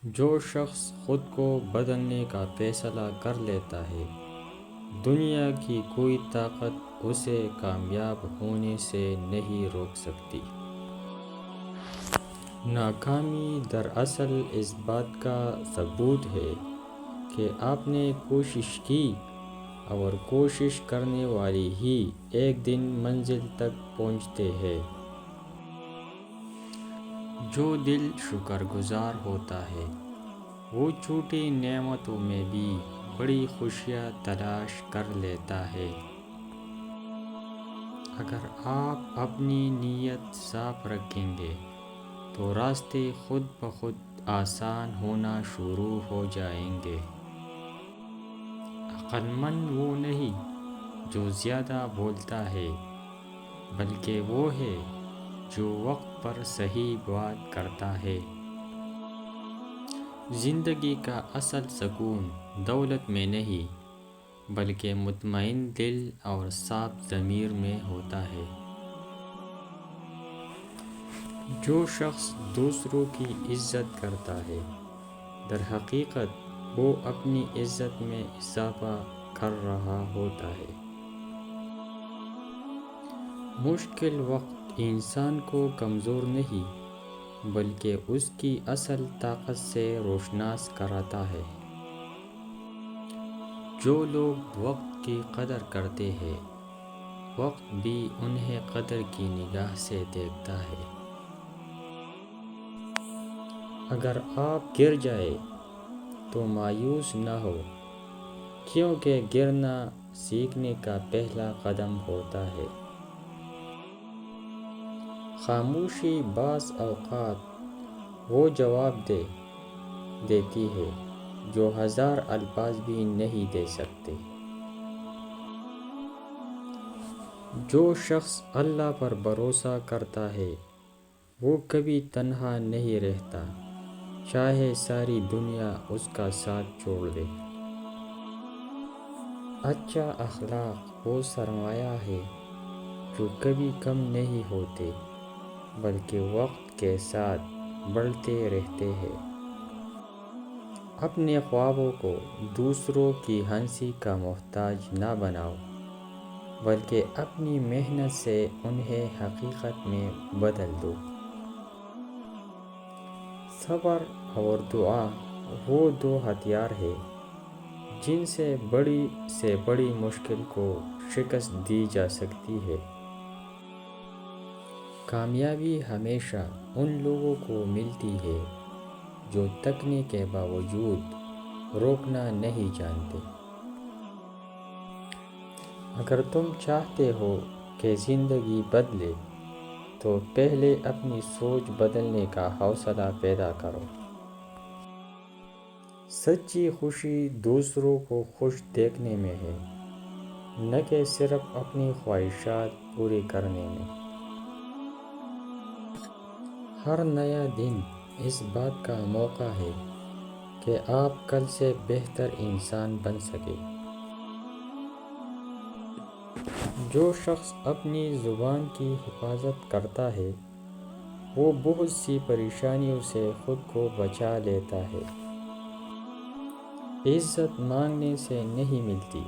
جو شخص خود کو بدلنے کا فیصلہ کر لیتا ہے، دنیا کی کوئی طاقت اسے کامیاب ہونے سے نہیں روک سکتی۔ ناکامی دراصل اس بات کا ثبوت ہے کہ آپ نے کوشش کی، اور کوشش کرنے والے ہی ایک دن منزل تک پہنچتے ہیں۔ جو دل شکر گزار ہوتا ہے، وہ چھوٹی نعمتوں میں بھی بڑی خوشیاں تلاش کر لیتا ہے۔ اگر آپ اپنی نیت صاف رکھیں گے تو راستے خود بخود آسان ہونا شروع ہو جائیں گے۔ عقل مند وہ نہیں جو زیادہ بولتا ہے، بلکہ وہ ہے جو وقت پر صحیح بات کرتا ہے۔ زندگی کا اصل سکون دولت میں نہیں، بلکہ مطمئن دل اور صاف ضمیر میں ہوتا ہے۔ جو شخص دوسروں کی عزت کرتا ہے، در حقیقت وہ اپنی عزت میں اضافہ کر رہا ہوتا ہے۔ مشکل وقت انسان کو کمزور نہیں، بلکہ اس کی اصل طاقت سے روشناس کراتا ہے۔ جو لوگ وقت کی قدر کرتے ہیں، وقت بھی انہیں قدر کی نگاہ سے دیکھتا ہے۔ اگر آپ گر جائیں تو مایوس نہ ہو، کیونکہ گرنا سیکھنے کا پہلا قدم ہوتا ہے۔ خاموشی بعض اوقات وہ جواب دیتی ہے جو ہزار الفاظ بھی نہیں دے سکتے۔ جو شخص اللہ پر بھروسہ کرتا ہے، وہ کبھی تنہا نہیں رہتا، چاہے ساری دنیا اس کا ساتھ چھوڑ دے۔ اچھا اخلاق وہ سرمایہ ہے جو کبھی کم نہیں ہوتے، بلکہ وقت کے ساتھ بڑھتے رہتے ہیں۔ اپنے خوابوں کو دوسروں کی ہنسی کا محتاج نہ بناؤ، بلکہ اپنی محنت سے انہیں حقیقت میں بدل دو۔ صبر اور دعا وہ دو ہتھیار ہیں جن سے بڑی مشکل کو شکست دی جا سکتی ہے۔ کامیابی ہمیشہ ان لوگوں کو ملتی ہے جو تھکنے کے باوجود روکنا نہیں جانتے۔ اگر تم چاہتے ہو کہ زندگی بدلے تو پہلے اپنی سوچ بدلنے کا حوصلہ پیدا کرو۔ سچی خوشی دوسروں کو خوش دیکھنے میں ہے، نہ کہ صرف اپنی خواہشات پوری کرنے میں۔ ہر نیا دن اس بات کا موقع ہے کہ آپ کل سے بہتر انسان بن سکیں۔ جو شخص اپنی زبان کی حفاظت کرتا ہے، وہ بہت سی پریشانیوں سے خود کو بچا لیتا ہے۔ عزت مانگنے سے نہیں ملتی،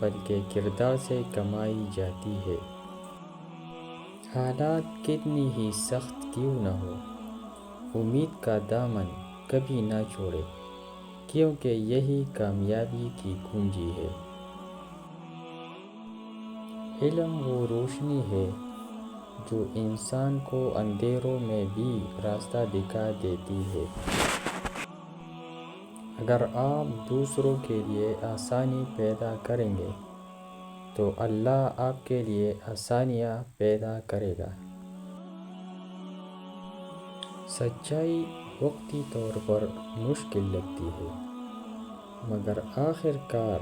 بلکہ کردار سے کمائی جاتی ہے۔ حالات کتنی ہی سخت کیوں نہ ہو، امید کا دامن کبھی نہ چھوڑے، کیونکہ یہی کامیابی کی کنجی ہے۔ علم وہ روشنی ہے جو انسان کو اندھیروں میں بھی راستہ دکھا دیتی ہے۔ اگر آپ دوسروں کے لیے آسانی پیدا کریں گے تو اللہ آپ کے لیے آسانیاں پیدا کرے گا۔ سچائی وقتی طور پر مشکل لگتی ہے، مگر آخر کار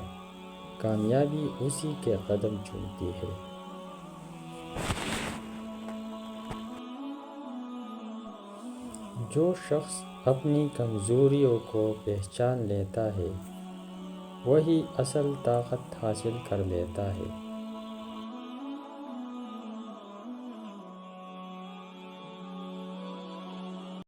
کامیابی اسی کے قدم چومتی ہے۔ جو شخص اپنی کمزوریوں کو پہچان لیتا ہے، وہی اصل طاقت حاصل کر لیتا ہے۔